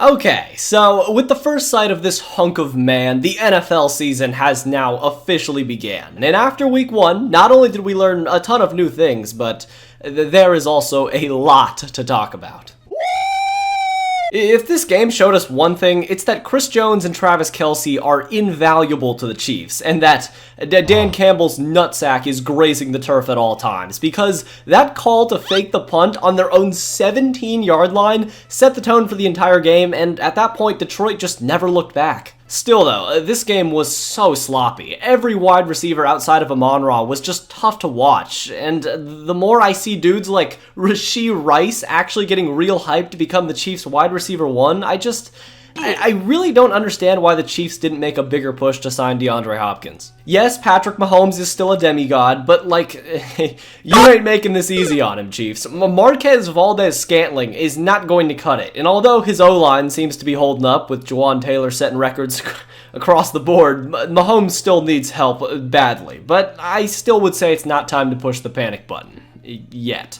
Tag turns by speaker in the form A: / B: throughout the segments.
A: Okay, so with the first sight of this hunk of man, the NFL season has now officially began. And after week 1, not only did we learn a ton of new things, but there is also a lot to talk about. If this game showed us one thing, it's that Chris Jones and Travis Kelce are invaluable to the Chiefs, and that Dan Campbell's nutsack is grazing the turf at all times, because that call to fake the punt on their own 17-yard line set the tone for the entire game, and at that point, Detroit just never looked back. Still though, this game was so sloppy. Every wide receiver outside of Amon-Ra was just tough to watch, and the more I see dudes like Rashee Rice actually getting real hype to become the Chiefs wide receiver 1, I really don't understand why the Chiefs didn't make a bigger push to sign DeAndre Hopkins. Yes, Patrick Mahomes is still a demigod, but you ain't making this easy on him, Chiefs. Marquez Valdes-Scantling is not going to cut it, and although his O-line seems to be holding up with Jawan Taylor setting records across the board, Mahomes still needs help badly, but I still would say it's not time to push the panic button. Yet.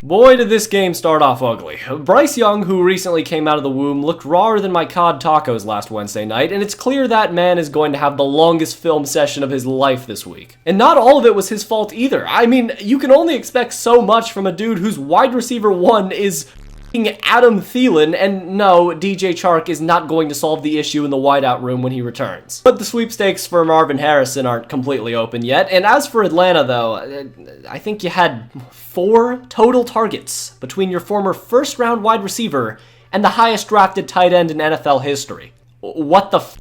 A: Boy, did this game start off ugly. Bryce Young, who recently came out of the womb, looked rawer than my cod tacos last Wednesday night, and it's clear that man is going to have the longest film session of his life this week. And not all of it was his fault either. I mean, you can only expect so much from a dude whose wide receiver 1 is Adam Thielen, and no, DJ Chark is not going to solve the issue in the wideout room when he returns. But the sweepstakes for Marvin Harrison aren't completely open yet, and as for Atlanta though, I think you had 4 total targets between your former first-round wide receiver and the highest drafted tight end in NFL history. What the f***?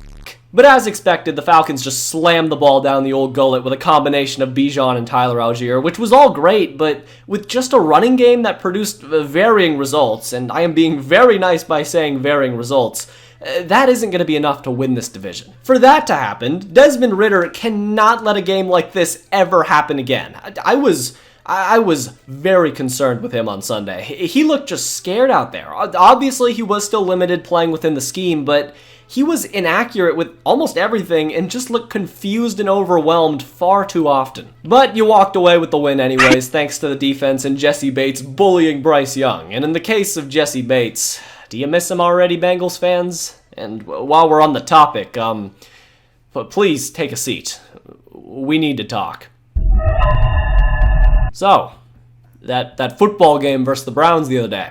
A: But as expected, the Falcons just slammed the ball down the old gullet with a combination of Bijan and Tyler Algier, which was all great, but with just a running game that produced varying results, and I am being very nice by saying varying results, that isn't going to be enough to win this division. For that to happen, Desmond Ridder cannot let a game like this ever happen again. I was very concerned with him on Sunday. He looked just scared out there. Obviously, he was still limited playing within the scheme, but he was inaccurate with almost everything and just looked confused and overwhelmed far too often. But you walked away with the win anyways, thanks to the defense and Jesse Bates bullying Bryce Young. And in the case of Jesse Bates, do you miss him already, Bengals fans? And while we're on the topic, but please take a seat. We need to talk. So, that football game versus the Browns the other day.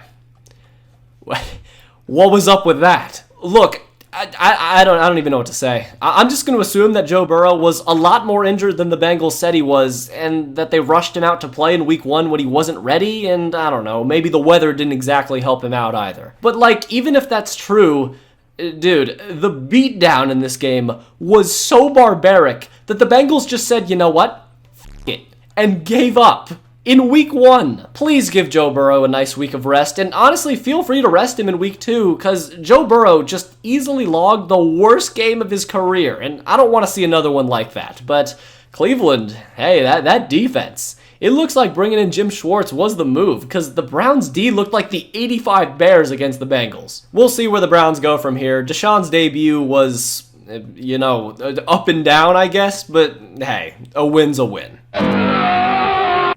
A: What was up with that? Look, I don't even know what to say. I'm just going to assume that Joe Burrow was a lot more injured than the Bengals said he was, and that they rushed him out to play in week 1 when he wasn't ready, and I don't know, maybe the weather didn't exactly help him out either. But even if that's true, dude, the beatdown in this game was so barbaric that the Bengals just said, you know what? F*** it, and gave up. In week 1, please give Joe Burrow a nice week of rest, and honestly, feel free to rest him in week 2, because Joe Burrow just easily logged the worst game of his career, and I don't want to see another one like that. But Cleveland, hey, that defense, it looks like bringing in Jim Schwartz was the move, because the Browns' D looked like the 85 Bears against the Bengals. We'll see where the Browns go from here. Deshaun's debut was, up and down, I guess, but hey, a win's a win.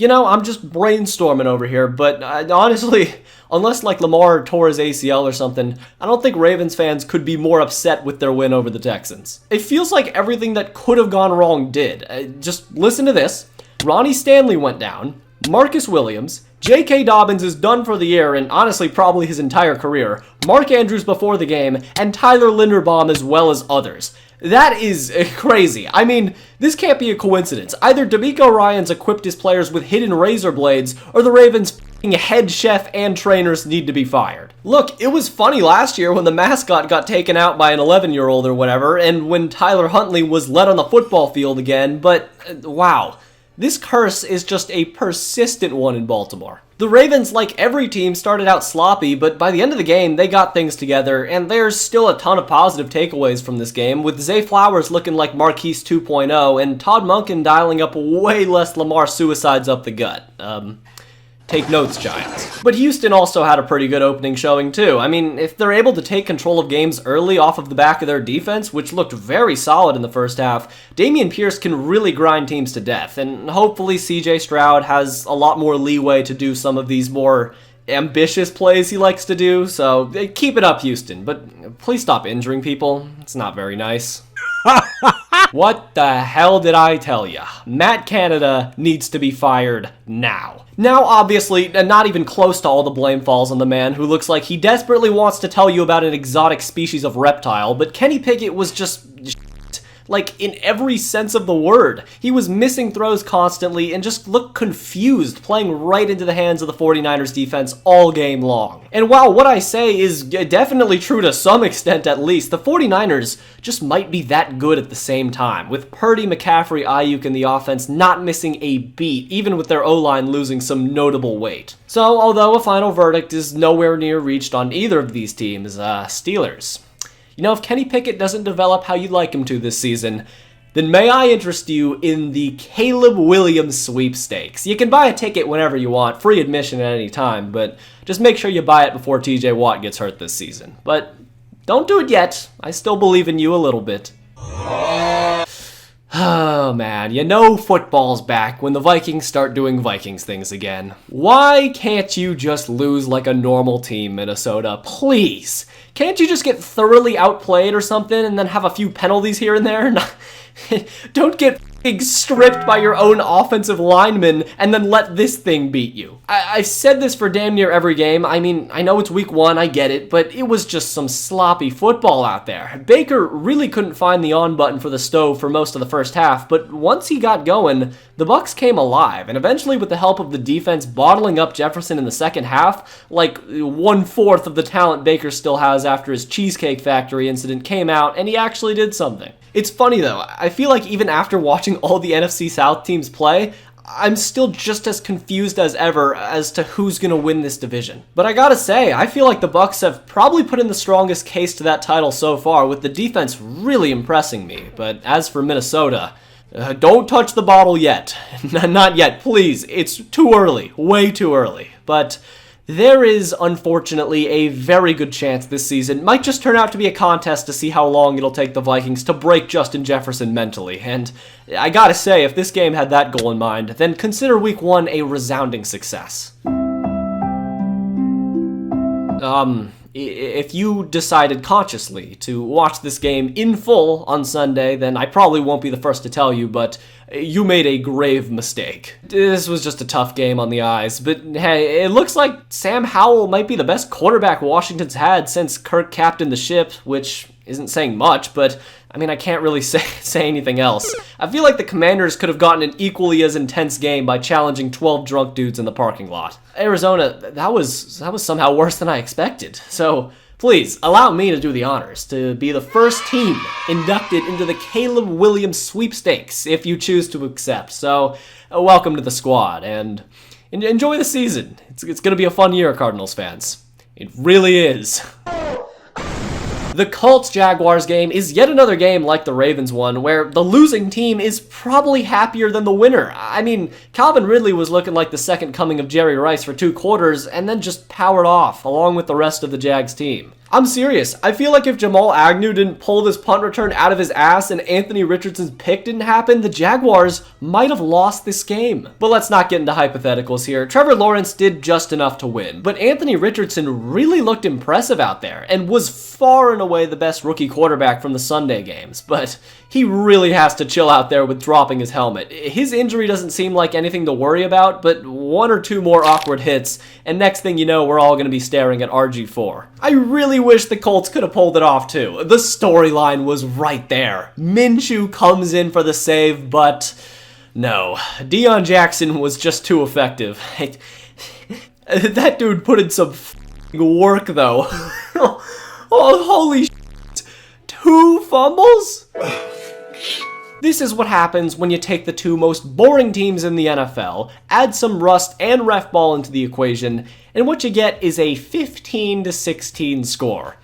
A: I'm just brainstorming over here, but honestly, unless Lamar tore his ACL or something, I don't think Ravens fans could be more upset with their win over the Texans. It feels like everything that could have gone wrong did. Just listen to this. Ronnie Stanley went down, Marcus Williams, J.K. Dobbins is done for the year, and honestly probably his entire career, Mark Andrews before the game, and Tyler Linderbaum as well as others. That is crazy. I mean, this can't be a coincidence. Either DeMeco Ryans equipped his players with hidden razor blades, or the Ravens' head chef and trainers need to be fired. Look, it was funny last year when the mascot got taken out by an 11-year-old or whatever, and when Tyler Huntley was let on the football field again, but wow. This curse is just a persistent one in Baltimore. The Ravens, like every team, started out sloppy, but by the end of the game, they got things together, and there's still a ton of positive takeaways from this game, with Zay Flowers looking like Marquise 2.0, and Todd Monken dialing up way less Lamar suicides up the gut. Take notes, Giants. But Houston also had a pretty good opening showing too. I mean, if they're able to take control of games early off of the back of their defense, which looked very solid in the first half, Dameon Pierce can really grind teams to death, and hopefully CJ Stroud has a lot more leeway to do some of these more ambitious plays he likes to do, so keep it up, Houston, but please stop injuring people. It's not very nice. What the hell did I tell ya? Matt Canada needs to be fired now. Now, obviously, not even close to all the blame falls on the man who looks like he desperately wants to tell you about an exotic species of reptile, but Kenny Pickett was just like, in every sense of the word. He was missing throws constantly and just looked confused, playing right into the hands of the 49ers defense all game long. And while what I say is definitely true to some extent at least, the 49ers just might be that good at the same time, with Purdy, McCaffrey, Ayuk in the offense not missing a beat, even with their O-line losing some notable weight. So, although a final verdict is nowhere near reached on either of these teams, Steelers. You know, if Kenny Pickett doesn't develop how you'd like him to this season, then may I interest you in the Caleb Williams sweepstakes. You can buy a ticket whenever you want, free admission at any time, but just make sure you buy it before TJ Watt gets hurt this season. But don't do it yet. I still believe in you a little bit. Oh man, you know football's back when the Vikings start doing Vikings things again. Why can't you just lose like a normal team, Minnesota? Please! Can't you just get thoroughly outplayed or something and then have a few penalties here and there? Don't get stripped by your own offensive lineman and then let this thing beat you. I've said this for damn near every game. I mean, I know it's week 1, I get it, but it was just some sloppy football out there. Baker really couldn't find the on button for the stove for most of the first half, but once he got going, the Bucs came alive, and eventually with the help of the defense bottling up Jefferson in the second half, like 1/4 of the talent Baker still has after his Cheesecake Factory incident came out, and he actually did something. It's funny though, I feel like even after watching all the NFC South teams play, I'm still just as confused as ever as to who's gonna win this division. But I gotta say, I feel like the Bucs have probably put in the strongest case to that title so far, with the defense really impressing me. But as for Minnesota, don't touch the bottle yet. Not yet, please. It's too early, way too early. But there is, unfortunately, a very good chance this season might just turn out to be a contest to see how long it'll take the Vikings to break Justin Jefferson mentally, and I gotta say, if this game had that goal in mind, then consider week 1 a resounding success. If you decided consciously to watch this game in full on Sunday, then I probably won't be the first to tell you, but you made a grave mistake. This was just a tough game on the eyes, but hey, it looks like Sam Howell might be the best quarterback Washington's had since Kirk captained the ship, which isn't saying much, but I mean, I can't really say anything else. I feel like the Commanders could have gotten an equally as intense game by challenging 12 drunk dudes in the parking lot. Arizona, that was somehow worse than I expected. So please, allow me to do the honors, to be the first team inducted into the Caleb Williams sweepstakes, if you choose to accept. So, welcome to the squad, and enjoy the season. It's going to be a fun year, Cardinals fans. It really is. The Colts-Jaguars game is yet another game like the Ravens one, where the losing team is probably happier than the winner. I mean, Calvin Ridley was looking like the second coming of Jerry Rice for 2 quarters, and then just powered off, along with the rest of the Jags team. I'm serious. I feel like if Jamal Agnew didn't pull this punt return out of his ass and Anthony Richardson's pick didn't happen, the Jaguars might have lost this game. But let's not get into hypotheticals here. Trevor Lawrence did just enough to win, but Anthony Richardson really looked impressive out there and was far and away the best rookie quarterback from the Sunday games. But he really has to chill out there with dropping his helmet. His injury doesn't seem like anything to worry about, but 1 or 2 more awkward hits, and next thing you know, we're all going to be staring at RG4. I really wish the Colts could have pulled it off too. The storyline was right there. Minshew comes in for the save, but no. Deion Jackson was just too effective. That dude put in some work though. Oh, holy shit. 2 fumbles? This is what happens when you take the 2 most boring teams in the NFL, add some rust and ref ball into the equation, and what you get is a 15-16 score.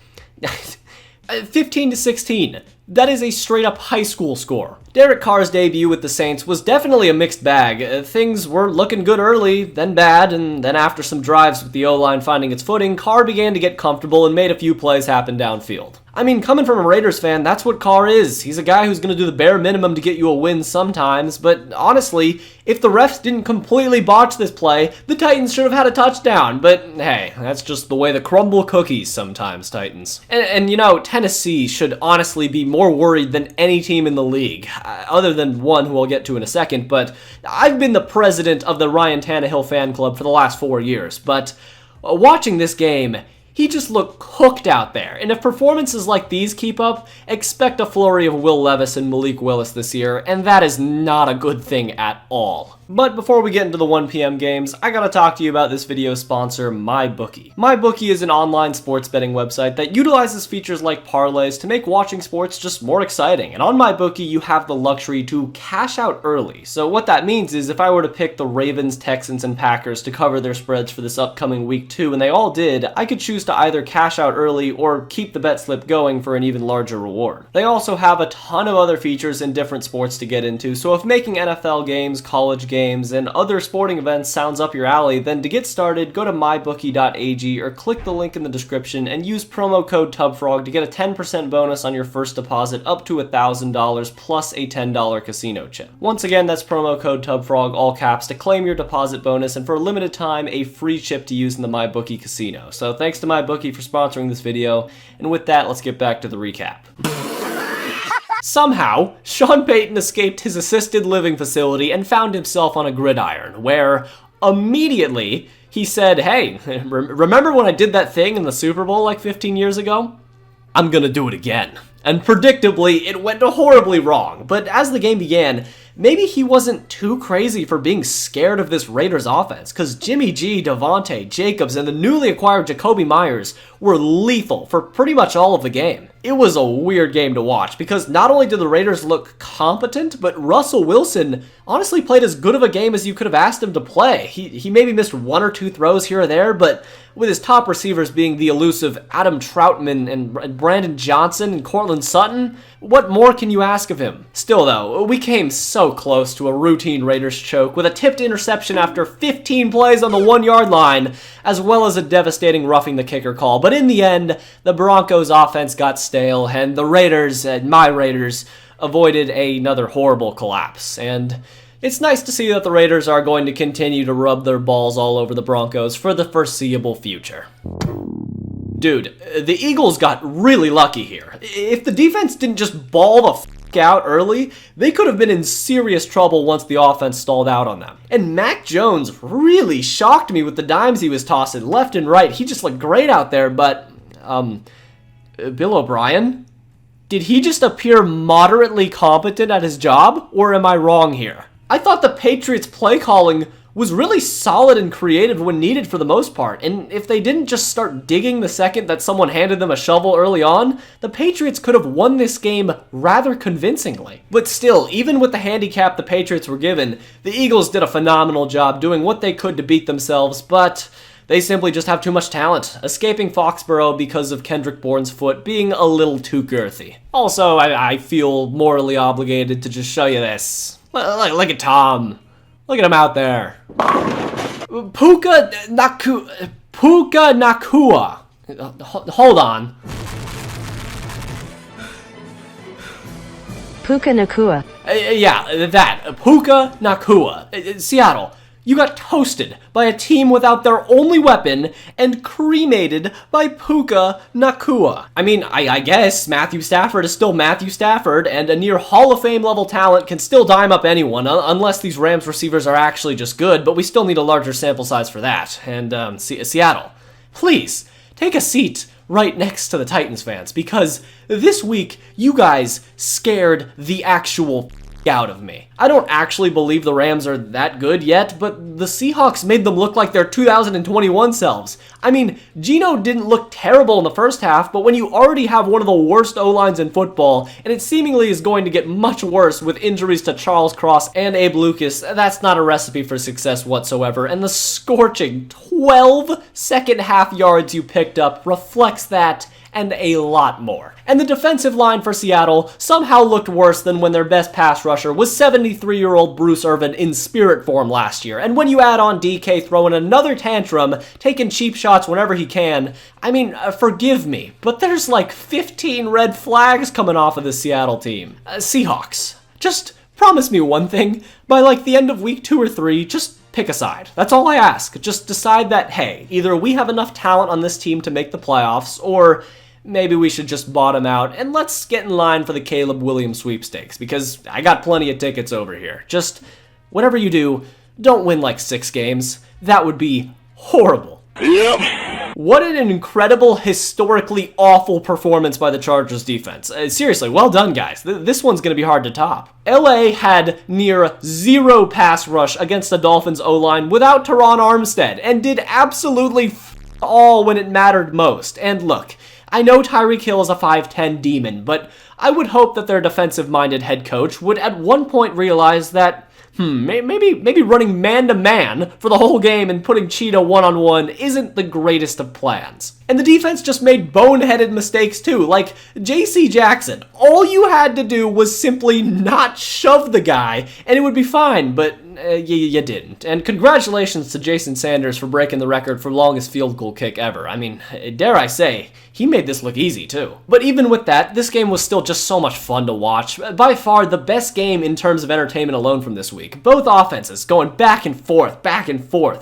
A: 15-16. That is a straight-up high school score. Derek Carr's debut with the Saints was definitely a mixed bag. Things were looking good early, then bad, and then after some drives with the O-line finding its footing, Carr began to get comfortable and made a few plays happen downfield. I mean, coming from a Raiders fan, that's what Carr is. He's a guy who's going to do the bare minimum to get you a win sometimes, but honestly, if the refs didn't completely botch this play, the Titans should have had a touchdown. But hey, that's just the way the crumble cookies sometimes, Titans. And you know, Tennessee should honestly be more worried than any team in the league, other than one who I'll get to in a second, but I've been the president of the Ryan Tannehill fan club for the last 4 years, but watching this game, he just looked cooked out there. And if performances like these keep up, expect a flurry of Will Levis and Malik Willis this year, and that is not a good thing at all. But before we get into the 1 p.m. games, I gotta talk to you about this video's sponsor, MyBookie. MyBookie is an online sports betting website that utilizes features like parlays to make watching sports just more exciting. And on MyBookie, you have the luxury to cash out early. So what that means is if I were to pick the Ravens, Texans, and Packers to cover their spreads for this upcoming week 2, and they all did, I could choose to either cash out early or keep the bet slip going for an even larger reward. They also have a ton of other features in different sports to get into, so if making NFL games, college games, and other sporting events sounds up your alley, then to get started, go to mybookie.ag or click the link in the description and use promo code Tubfrog to get a 10% bonus on your first deposit up to $1,000 plus a $10 casino chip. Once again, that's promo code Tubfrog, all caps, to claim your deposit bonus and for a limited time, a free chip to use in the MyBookie casino. So thanks to MyBookie for sponsoring this video, and with that, let's get back to the recap. Somehow, Sean Payton escaped his assisted living facility and found himself on a gridiron, where immediately he said, hey, remember when I did that thing in the Super Bowl like 15 years ago? I'm gonna do it again. And predictably, it went horribly wrong, but as the game began, maybe he wasn't too crazy for being scared of this Raiders offense, because Jimmy G, Devontae, Jacobs, and the newly acquired Jacoby Myers were lethal for pretty much all of the game. It was a weird game to watch, because not only did the Raiders look competent, but Russell Wilson honestly played as good of a game as you could have asked him to play. He maybe missed 1 or 2 throws here or there, but with his top receivers being the elusive Adam Troutman and Brandon Johnson and Cortland Sutton, what more can you ask of him? Still though, we came so close to a routine Raiders choke with a tipped interception after 15 plays on the 1-yard line, as well as a devastating roughing the kicker call. But in the end, the Broncos offense got stale, and the Raiders, my Raiders, avoided another horrible collapse. And it's nice to see that the Raiders are going to continue to rub their balls all over the Broncos for the foreseeable future. Dude, the Eagles got really lucky here. If the defense didn't just ball the f*** out early, they could have been in serious trouble once the offense stalled out on them. And Mac Jones really shocked me with the dimes he was tossing left and right. He just looked great out there, but, Bill O'Brien? Did he just appear moderately competent at his job, or am I wrong here? I thought the Patriots' play calling was really solid and creative when needed for the most part, and if they didn't just start digging the second that someone handed them a shovel early on, the Patriots could have won this game rather convincingly. But still, even with the handicap the Patriots were given, the Eagles did a phenomenal job doing what they could to beat themselves, but they simply just have too much talent, escaping Foxborough because of Kendrick Bourne's foot being a little too girthy. Also, I feel morally obligated to just show you this. Look at Tom. Look at him out there. Puka Nacua. Hold on.
B: Puka Nacua.
A: Yeah, that. Puka Nacua. Seattle. You got toasted by a team without their only weapon and cremated by Puka Nacua. I mean, I guess Matthew Stafford is still Matthew Stafford, and a near Hall of Fame level talent can still dime up anyone, unless these Rams receivers are actually just good, but we still need a larger sample size for that. And Seattle, please take a seat right next to the Titans fans, because this week you guys scared the actual out of me. I don't actually believe the Rams are that good yet, but the Seahawks made them look like their 2021 selves. I mean, Geno didn't look terrible in the first half, but when you already have one of the worst O-lines in football, and it seemingly is going to get much worse with injuries to Charles Cross and Abe Lucas, that's not a recipe for success whatsoever, and the scorching 12 second half yards you picked up reflects that and a lot more. And the defensive line for Seattle somehow looked worse than when their best pass rusher rusher was 73-year-old Bruce Irvin in spirit form last year. And when you add on DK throwing another tantrum, taking cheap shots whenever he can, I mean, forgive me, but there's like 15 red flags coming off of the Seattle team. Seahawks, just promise me one thing. By like the end of week 2 or 3, just pick a side. That's all I ask. Just decide that, hey, either we have enough talent on this team to make the playoffs, or maybe we should just bottom out and let's get in line for the Caleb Williams sweepstakes, because I got plenty of tickets over here. Just, whatever you do, don't win like 6 games. That would be horrible.
B: Yep.
A: What an incredible, historically awful performance by the Chargers defense. Seriously, well done, guys. This one's going to be hard to top. LA had near 0 pass rush against the Dolphins' O-line without Teron Armstead, and did absolutely all when it mattered most. And look, I know Tyreek Hill is a 5'10 demon, but I would hope that their defensive-minded head coach would at one point realize that maybe running man-to-man for the whole game and putting Cheetah one-on-one isn't the greatest of plans. And the defense just made boneheaded mistakes too, like J.C. Jackson. All you had to do was simply not shove the guy, and it would be fine, but you didn't. And congratulations to Jason Sanders for breaking the record for longest field goal kick ever. I mean, dare I say, he made this look easy too. But even with that, this game was still just so much fun to watch. By far the best game in terms of entertainment alone from this week. Both offenses going back and forth,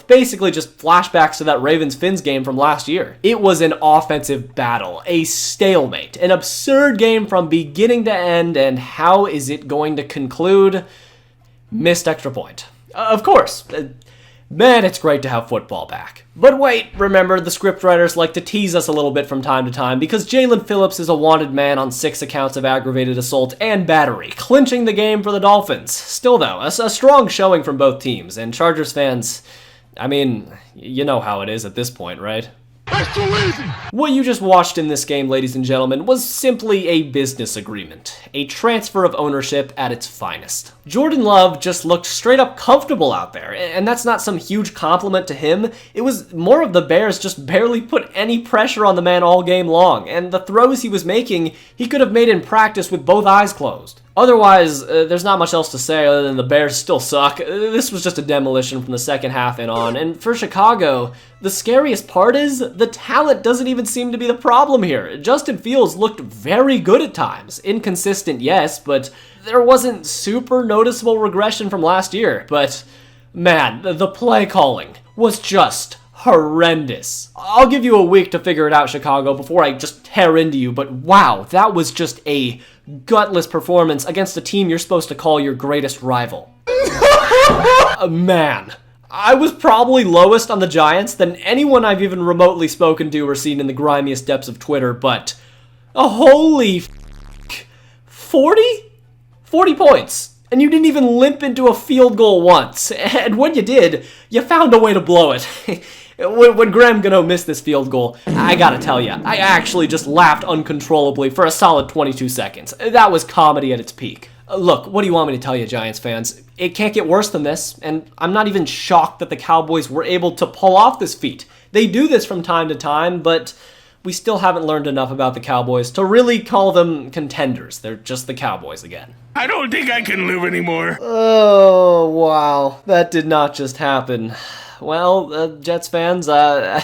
A: basically just flashbacks to that Ravens-Fins game from last year. It was an offensive battle, a stalemate, an absurd game from beginning to end, and how is it going to conclude? Missed extra point. Of course. Man, it's great to have football back. But wait, remember, the scriptwriters like to tease us a little bit from time to time because Jalen Phillips is a wanted man on 6 accounts of aggravated assault and battery, clinching the game for the Dolphins. Still though, a strong showing from both teams, and Chargers fans, I mean, you know how it is at this point, right?
B: That's too easy.
A: What you just watched in this game, ladies and gentlemen, was simply a business agreement. A transfer of ownership at its finest. Jordan Love just looked straight up comfortable out there, and that's not some huge compliment to him. It was more of the Bears just barely put any pressure on the man all game long, and the throws he was making, he could have made in practice with both eyes closed. Otherwise, there's not much else to say other than the Bears still suck. This was just a demolition from the second half and on. And for Chicago, the scariest part is the talent doesn't even seem to be the problem here. Justin Fields looked very good at times. Inconsistent, yes, but there wasn't super noticeable regression from last year. But man, the play calling was just horrendous. I'll give you a week to figure it out, Chicago, before I just tear into you, but wow, that was just a gutless performance against a team you're supposed to call your greatest rival. Man, I was probably lowest on the Giants than anyone I've even remotely spoken to or seen in the grimiest depths of Twitter, but holy 40? 40 points. And you didn't even limp into a field goal once. And when you did, you found a way to blow it. When Graham Gano missed this field goal, I gotta tell you, I actually just laughed uncontrollably for a solid 22 seconds. That was comedy at its peak. Look, what do you want me to tell you, Giants fans? It can't get worse than this, and I'm not even shocked that the Cowboys were able to pull off this feat. They do this from time to time, but we still haven't learned enough about the Cowboys to really call them contenders. They're just the Cowboys again.
B: I don't think I can live anymore.
A: Oh, wow. That did not just happen. Well, Jets fans, at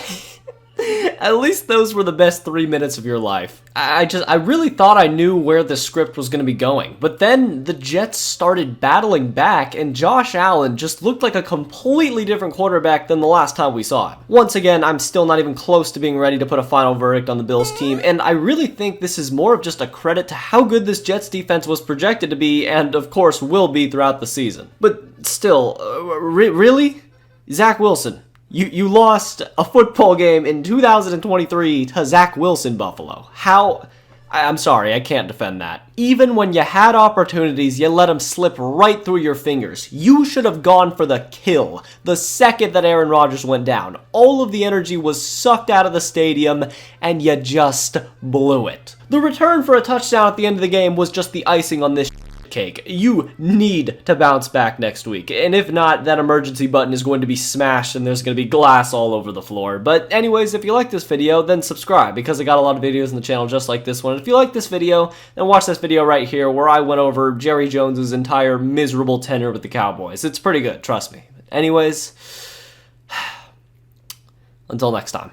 A: least those were the best 3 minutes of your life. I really thought I knew where the script was going to be going, but then the Jets started battling back, and Josh Allen just looked like a completely different quarterback than the last time we saw him. Once again, I'm still not even close to being ready to put a final verdict on the Bills team, and I really think this is more of just a credit to how good this Jets defense was projected to be, and of course will be throughout the season. But still, really? Zach Wilson, you lost a football game in 2023 to Zach Wilson Buffalo. How? I'm sorry, I can't defend that. Even when you had opportunities, you let them slip right through your fingers. You should have gone for the kill the second that Aaron Rodgers went down. All of the energy was sucked out of the stadium, and you just blew it. The return for a touchdown at the end of the game was just the icing on this cake. You need to bounce back next week. And if not, that emergency button is going to be smashed and there's going to be glass all over the floor. But anyways, if you like this video, then subscribe, because I got a lot of videos on the channel just like this one. If you like this video, then watch this video right here where I went over Jerry Jones's entire miserable tenure with the Cowboys. It's pretty good, trust me. Anyways, until next time.